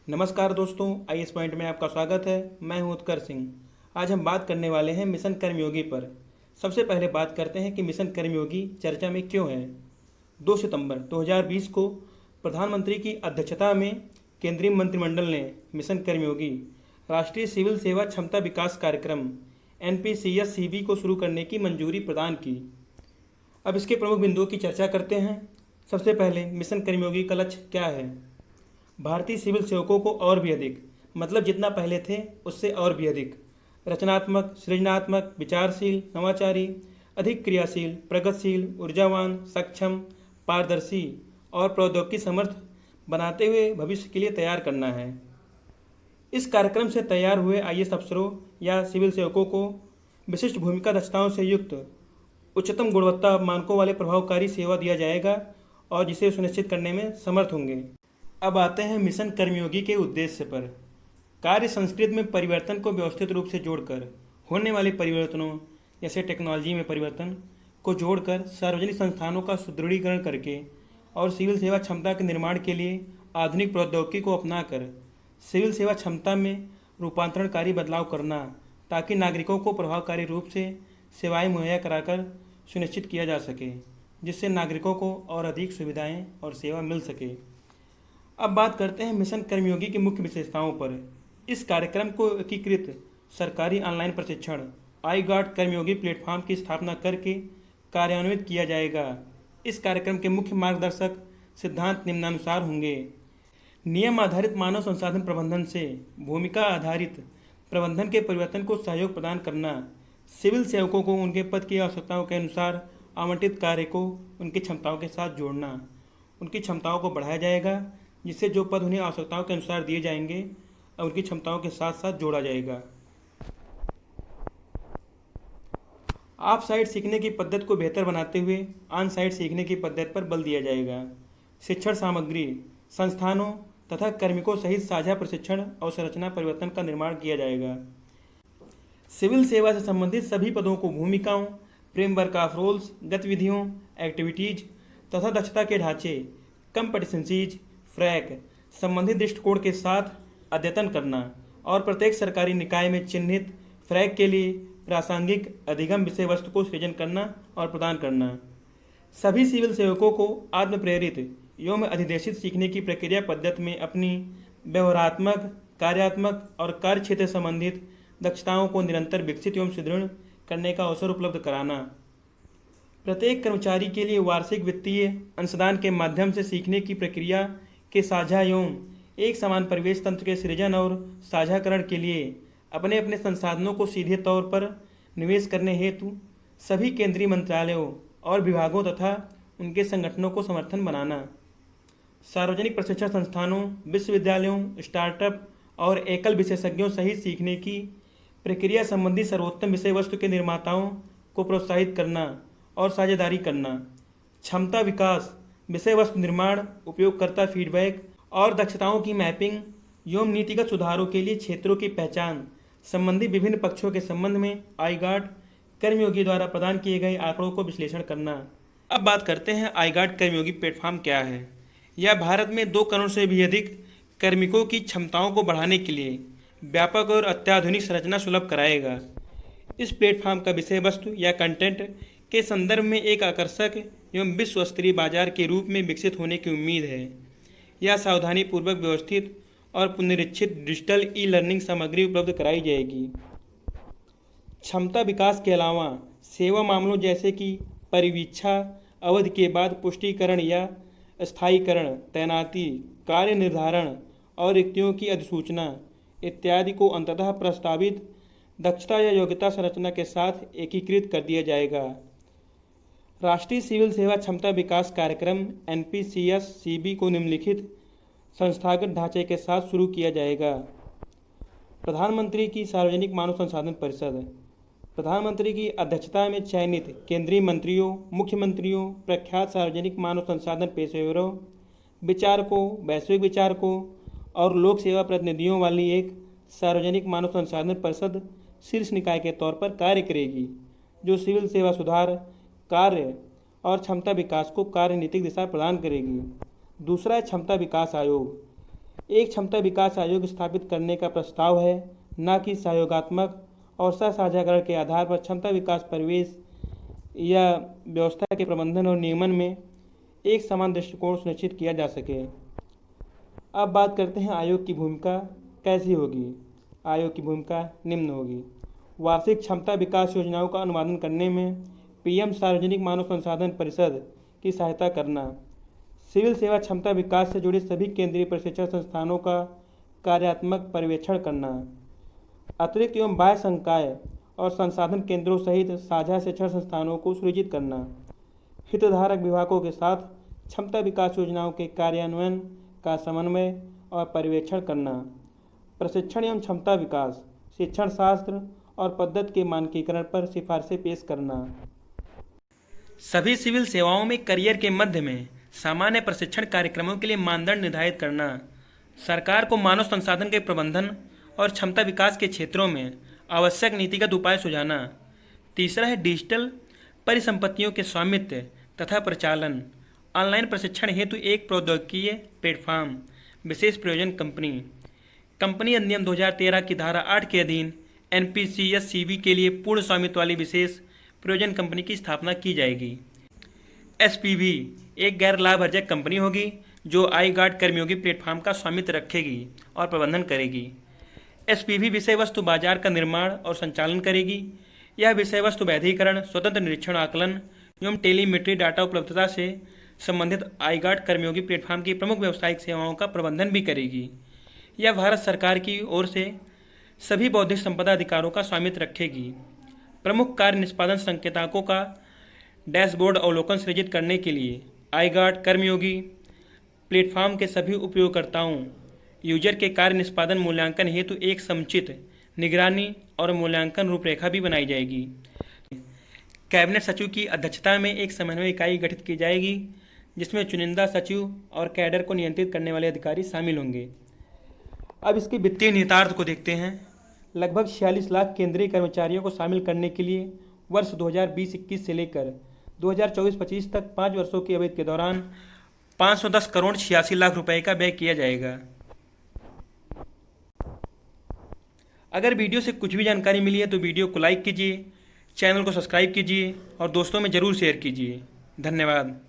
नमस्कार दोस्तों, IAS point में आपका स्वागत है। मैं हूं उत्कर्ष सिंह। आज हम बात करने वाले हैं मिशन कर्मयोगी पर। सबसे पहले बात करते हैं कि मिशन कर्मयोगी चर्चा में क्यों है। 2 सितंबर 2020 को प्रधानमंत्री की अध्यक्षता में केंद्रीय मंत्रिमंडल ने मिशन कर्मयोगी राष्ट्रीय सिविल सेवा क्षमता विकास कार्यक्रम NPCS-CB को शुरू करने की मंजूरी प्रदान की। अब इसके प्रमुख बिंदुओं की चर्चा करते हैं। सबसे पहले मिशन कर्मयोगी का लक्ष्य क्या है। भारतीय सिविल सेवकों को और भी अधिक, मतलब जितना पहले थे उससे और भी अधिक रचनात्मक, सृजनात्मक, विचारशील, नवाचारी, अधिक क्रियाशील, प्रगतिशील, ऊर्जावान, सक्षम, पारदर्शी और प्रौद्योगिकी समर्थ बनाते हुए भविष्य के लिए तैयार करना है। इस कार्यक्रम से तैयार हुए आईएएस अफसरों या सिविल सेवकों को विशिष्ट भूमिका दक्षताओं से युक्त उच्चतम गुणवत्ता मानकों वाले प्रभावकारी सेवा दिया जाएगा और जिसे सुनिश्चित करने में समर्थ होंगे। अब आते हैं मिशन कर्मयोगी के उद्देश्य पर। कार्य संस्कृति में परिवर्तन को व्यवस्थित रूप से जोड़कर होने वाले परिवर्तनों जैसे टेक्नोलॉजी में परिवर्तन को जोड़कर सार्वजनिक संस्थानों का सुदृढ़ीकरण करके और सिविल सेवा क्षमता के निर्माण के लिए आधुनिक प्रौद्योगिकी को अपनाकर सिविल सेवा क्षमता में रूपांतरणकारी बदलाव करना, ताकि नागरिकों को प्रभावकारी रूप से सेवाएं मुहैया कराकर सुनिश्चित किया जा सके, जिससे नागरिकों को और अधिक सुविधाएं और सेवा मिल सके। अब बात करते हैं मिशन कर्मयोगी की मुख्य विशेषताओं पर। इस कार्यक्रम को एकीकृत सरकारी ऑनलाइन प्रशिक्षण आई-गॉट कर्मयोगी प्लेटफॉर्म की स्थापना करके कार्यान्वित किया जाएगा। इस कार्यक्रम के मुख्य मार्गदर्शक सिद्धांत निम्नानुसार होंगे। नियम आधारित मानव संसाधन प्रबंधन से भूमिका आधारित प्रबंधन के परिवर्तन को सहयोग प्रदान करना, सिविल सेवकों को उनके पद की आवश्यकताओं के अनुसार आवंटित कार्य को उनकी क्षमताओं के साथ जोड़ना, उनकी क्षमताओं को बढ़ाया जाएगा, जिससे जो पद उन्हें आवश्यकताओं के अनुसार दिए जाएंगे और उनकी क्षमताओं के साथ साथ जोड़ा जाएगा। ऑफ साइट सीखने की पद्धति को बेहतर बनाते हुए ऑन साइट सीखने की पद्धति पर बल दिया जाएगा। शिक्षण सामग्री, संस्थानों तथा कार्मिकों सहित साझा प्रशिक्षण और संरचना परिवर्तन का निर्माण किया जाएगा। सिविल सेवा से संबंधित सभी पदों को भूमिकाओं, फ्रेमवर्क ऑफ रोल्स, गतिविधियों, एक्टिविटीज तथा दक्षता के ढांचे, कम्पटिशंसीज, फ्रैक संबंधित दृष्टिकोण के साथ अद्यतन करना और प्रत्येक सरकारी निकाय में चिन्हित फ्रैक के लिए प्रासंगिक अधिगम विषय वस्तु को सृजन करना और प्रदान करना। सभी सिविल सेवकों को आत्म प्रेरित एवं अधिदेशित सीखने की प्रक्रिया पद्धति में अपनी व्यवहारात्मक, कार्यात्मक और कार्य क्षेत्र संबंधित दक्षताओं को निरंतर विकसित एवं सुदृढ़ करने का अवसर उपलब्ध कराना। प्रत्येक कर्मचारी के लिए वार्षिक वित्तीय अंशदान के माध्यम से सीखने की प्रक्रिया के साझा एवं एक समान परिवेश तंत्र के सृजन और साझाकरण के लिए अपने अपने संसाधनों को सीधे तौर पर निवेश करने हेतु सभी केंद्रीय मंत्रालयों और विभागों तथा उनके संगठनों को समर्थन बनाना। सार्वजनिक प्रशिक्षण संस्थानों, विश्वविद्यालयों, स्टार्टअप और एकल विशेषज्ञों सहित सीखने की प्रक्रिया संबंधी सर्वोत्तम विषय वस्तु के निर्माताओं को प्रोत्साहित करना और साझेदारी करना। क्षमता विकास, विषय वस्तु निर्माण, उपयोगकर्ता फीडबैक और दक्षताओं की मैपिंग एवं नीतिगत सुधारों के लिए क्षेत्रों की पहचान संबंधी विभिन्न पक्षों के संबंध में आई-गॉट कर्मयोगी द्वारा प्रदान किए गए आंकड़ों को विश्लेषण करना। अब बात करते हैं आई-गॉट कर्मयोगी प्लेटफॉर्म क्या है। यह भारत में 2 करोड़ से भी अधिक कार्मिकों की क्षमताओं को बढ़ाने के लिए व्यापक और अत्याधुनिक संरचना सुलभ कराएगा। इस प्लेटफॉर्म का विषय वस्तु या कंटेंट के संदर्भ में एक आकर्षक एवं विश्व स्तरीय बाजार के रूप में विकसित होने की उम्मीद है। यह सावधानीपूर्वक व्यवस्थित और पुनरीक्षित डिजिटल ई-लर्निंग सामग्री उपलब्ध कराई जाएगी। क्षमता विकास के अलावा सेवा मामलों जैसे कि परिवीक्षा अवधि के बाद पुष्टिकरण या स्थायीकरण, तैनाती, कार्य निर्धारण और रिक्तियों की अधिसूचना इत्यादि को अंततः प्रस्तावित दक्षता या योग्यता संरचना के साथ एकीकृत कर दिया जाएगा। राष्ट्रीय सिविल सेवा क्षमता विकास कार्यक्रम NPCS-CB को निम्नलिखित संस्थागत ढांचे के साथ शुरू किया जाएगा। प्रधानमंत्री की सार्वजनिक मानव संसाधन परिषद, प्रधानमंत्री की अध्यक्षता में चयनित केंद्रीय मंत्रियों, मुख्यमंत्रियों, प्रख्यात सार्वजनिक मानव संसाधन पेशेवरों, विचारकों, वैश्विक विचारकों और लोक सेवा प्रतिनिधियों वाली एक सार्वजनिक मानव संसाधन परिषद शीर्ष निकाय के तौर पर कार्य करेगी, जो सिविल सेवा सुधार, कार्य और क्षमता विकास को कार्य नीतिक दिशा प्रदान करेगी। दूसरा है क्षमता विकास आयोग। एक क्षमता विकास आयोग स्थापित करने का प्रस्ताव है, न कि सहयोगात्मक और सह साझाकरण के आधार पर क्षमता विकास परिवेश या व्यवस्था के प्रबंधन और नियमन में एक समान दृष्टिकोण सुनिश्चित किया जा सके। अब बात करते हैं आयोग की भूमिका कैसी होगी। आयोग की भूमिका निम्न होगी। वार्षिक क्षमता विकास योजनाओं का अनुवादन करने में पीएम सार्वजनिक मानव संसाधन परिषद की सहायता करना, सिविल सेवा क्षमता विकास से जुड़े सभी केंद्रीय प्रशिक्षण संस्थानों का कार्यात्मक पर्यवेक्षण करना, अतिरिक्त एवं बाह्य संकाय और संसाधन केंद्रों सहित साझा शिक्षण संस्थानों को सुनिश्चित करना, हितधारक विभागों के साथ क्षमता विकास योजनाओं के कार्यान्वयन का समन्वय और पर्यवेक्षण करना, प्रशिक्षण एवं क्षमता विकास, शिक्षण शास्त्र और पद्धति के मानकीकरण पर सिफारिशें पेश करना। सभी सिविल सेवाओं में करियर के मध्य में सामान्य प्रशिक्षण कार्यक्रमों के लिए मानदंड निर्धारित करना, सरकार को मानव संसाधन के प्रबंधन और क्षमता विकास के क्षेत्रों में आवश्यक नीतिगत उपाय सुझाना। तीसरा है डिजिटल परिसंपत्तियों के स्वामित्व तथा प्रचालन, ऑनलाइन प्रशिक्षण हेतु एक प्रौद्योगिकीय प्लेटफॉर्म, विशेष प्रयोजन कंपनी अधिनियम 2013 की धारा 8 के अधीन एनपीसीएससीबी के लिए पूर्ण स्वामित्व वाली विशेष प्रयोजन कंपनी की स्थापना की जाएगी। एसपीवी एक गैर लाभवर्जक कंपनी होगी जो आई गार्ड कर्मयोगी प्लेटफॉर्म का स्वामित्व रखेगी और प्रबंधन करेगी। एसपीवी विषय वस्तु बाजार का निर्माण और संचालन करेगी। यह विषय वस्तु वैधीकरण, स्वतंत्र निरीक्षण आकलन एवं टेलीमेट्री डाटा उपलब्धता से संबंधित आई गार्ड कर्मयोगी प्लेटफॉर्म की प्रमुख व्यावसायिक सेवाओं का प्रबंधन भी करेगी। यह भारत सरकार की ओर से सभी बौद्धिक संपदा अधिकारों का स्वामित्व रखेगी। प्रमुख कार्य निष्पादन संकेतकों का डैशबोर्ड अवलोकन सृजित करने के लिए आई गार्ड कर्मयोगी प्लेटफॉर्म के सभी उपयोगकर्ताओं यूजर के कार्य निष्पादन मूल्यांकन हेतु एक समुचित निगरानी और मूल्यांकन रूपरेखा भी बनाई जाएगी। कैबिनेट सचिव की अध्यक्षता में एक समन्वय इकाई गठित की जाएगी जिसमें चुनिंदा सचिव और कैडर को नियंत्रित करने वाले अधिकारी शामिल होंगे। अब इसके वित्तीय निहितार्थ को देखते हैं। लगभग 46 लाख केंद्रीय कर्मचारियों को शामिल करने के लिए वर्ष 2020-21 से लेकर 2024-25 तक 5 वर्षों की अवधि के दौरान 510 करोड़ 86 लाख रुपए का व्यय किया जाएगा। अगर वीडियो से कुछ भी जानकारी मिली है तो वीडियो को लाइक कीजिए, चैनल को सब्सक्राइब कीजिए और दोस्तों में ज़रूर शेयर कीजिए। धन्यवाद।